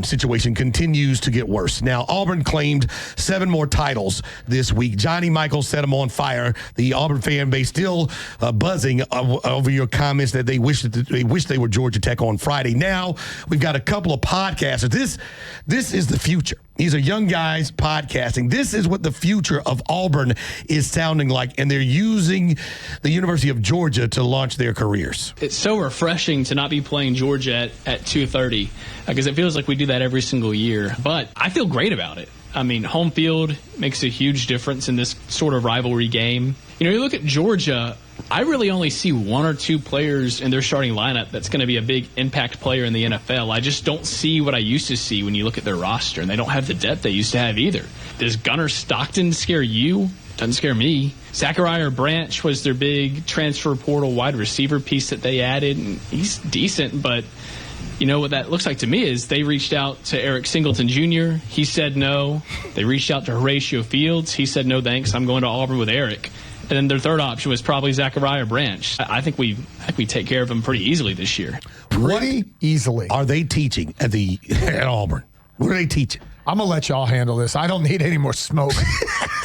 Auburn situation continues to get worse. Now, Auburn claimed 7 more titles this week. Johnny Michael set them on fire. The Auburn fan base still buzzing over your comments that they wish they were Georgia Tech on Friday. Now, we've got a couple of podcasters. This is the future. These are young guys podcasting. This is what the future of Auburn is sounding like, and they're using the University of Georgia to launch their careers. It's so refreshing to not be playing Georgia at 2:30 because it feels like we do that every single year. But I feel great about it. I mean, home field makes a huge difference in this sort of rivalry game. You look at Georgia, I really only see 1 or 2 players in their starting lineup that's going to be a big impact player in the NFL. I just don't see what I used to see when you look at their roster, and they don't have the depth they used to have either. Does Gunnar Stockton scare you? Doesn't scare me. Zachariah Branch was their big transfer portal wide receiver piece that they added, and he's decent, but what that looks like to me is they reached out to Eric Singleton Jr. He said no. They reached out to Horatio Fields. He said no thanks. I'm going to Auburn with Eric. And then their third option was probably Zachariah Branch. I think we take care of him pretty easily this year. Pretty easily. Are they teaching at Auburn? What are they teaching? I'm going to let y'all handle this. I don't need any more smoke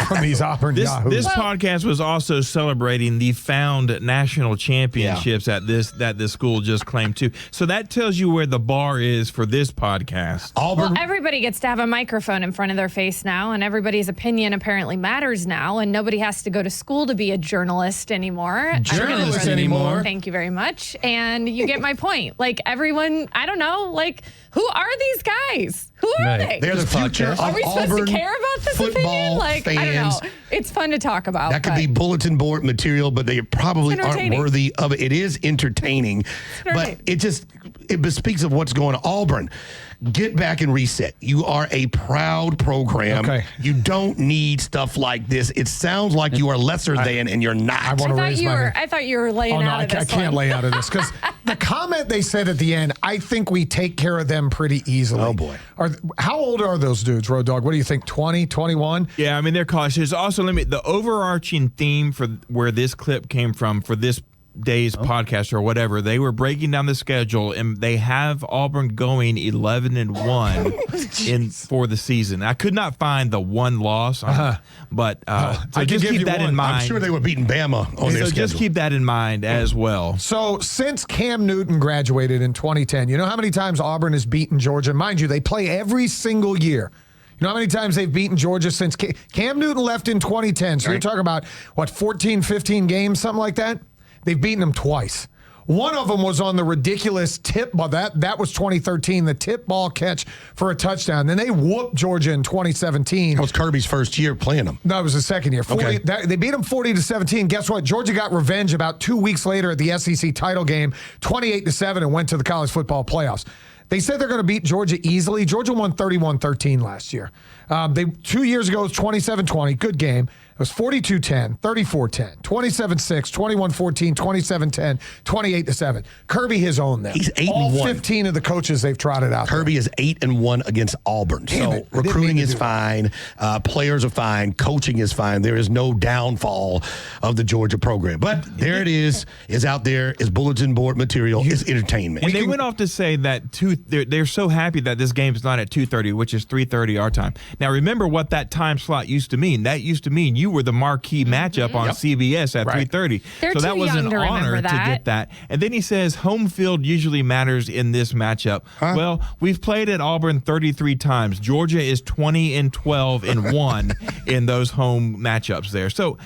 from these Auburn yahoos. This podcast was also celebrating the found national championships that this school just claimed too. So that tells you where the bar is for this podcast. Auburn. Well, everybody gets to have a microphone in front of their face now, and everybody's opinion apparently matters now, and nobody has to go to school to be a journalist anymore. Journalist anymore. Thank you very much. And you get my point. Like, everyone, I don't know, like, who are these guys? Who are they? They're the future of Auburn. Are we supposed to care about this opinion? Like, fans. I don't know. It's fun to talk about. That could be bulletin board material, but they probably aren't worthy of it. It is entertaining, but it bespeaks of what's going on. Auburn, get back and reset. You are a proud program. Okay. You don't need stuff like this. It sounds like you are lesser than, and you're not. I thought you were laying out of this. I can't lay out of this because the comment they said at the end, I think we take care of them pretty easily. Oh, boy. How old are those dudes, Road Dogg? What do you think, 20, 21? Yeah, I mean, they're cautious. Also, the overarching theme for where this clip came from for this day's podcast or whatever, they were breaking down the schedule, and they have Auburn going 11-1 for the season. I could not find the one loss, but so just keep that in mind. I'm sure they were beating Bama on their schedule. Just keep that in mind as well. So since Cam Newton graduated in 2010, you know how many times Auburn has beaten Georgia? Mind you, they play every single year. You know how many times they've beaten Georgia since Cam Newton left in 2010? So you're talking about, 14, 15 games, something like that? They've beaten them twice. One of them was on the ridiculous tip ball. That was 2013, the tip ball catch for a touchdown. Then they whooped Georgia in 2017. That was Kirby's first year playing them. No, it was the second year. They beat them 40-17. Guess what? Georgia got revenge about 2 weeks later at the SEC title game, 28-7, and went to the college football playoffs. They said they're going to beat Georgia easily. Georgia won 31-13 last year. 2 years ago, it was 27-20. Good game. It was 42-10, 34-10, 27-6, 21-14, 27-10, 28-7. Kirby has owned them. He's 8-1. All 15 of the coaches they've trotted out. Kirby is 8-1 against Auburn. So recruiting is fine. Players are fine. Coaching is fine. There is no downfall of the Georgia program. But there it is out there. It's bulletin board material. It's entertainment. And they went off to say that they're so happy that this game is not at 2:30, which is 3:30 our time. Now, remember what that time slot used to mean. That used to mean you were the marquee matchup on CBS at 3:30. So that was an honor to get that. And then he says home field usually matters in this matchup. Well, we've played at Auburn 33 times. Georgia is 20-12-1 in those home matchups there. So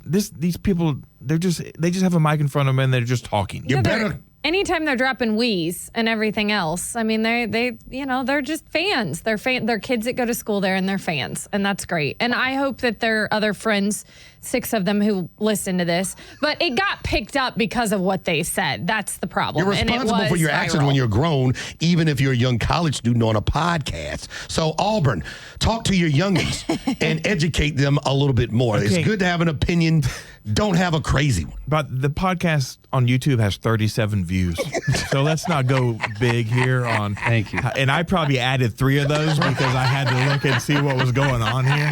these people, they just have a mic in front of them and they're just talking. You better. Anytime they're dropping wheeze and everything else, I mean, they're just fans. They're kids that go to school there, and they're fans, and that's great. And I hope that there are other friends, 6 of them, who listen to this. But it got picked up because of what they said. That's the problem. You're responsible for your actions when you're grown, even if you're a young college student on a podcast. So, Auburn, talk to your youngins and educate them a little bit more. Okay. It's good to have an opinion. Don't have a crazy one. But the podcast on YouTube has 37 views. So let's not go big here on. Thank you. And I probably added 3 of those because I had to look and see what was going on here.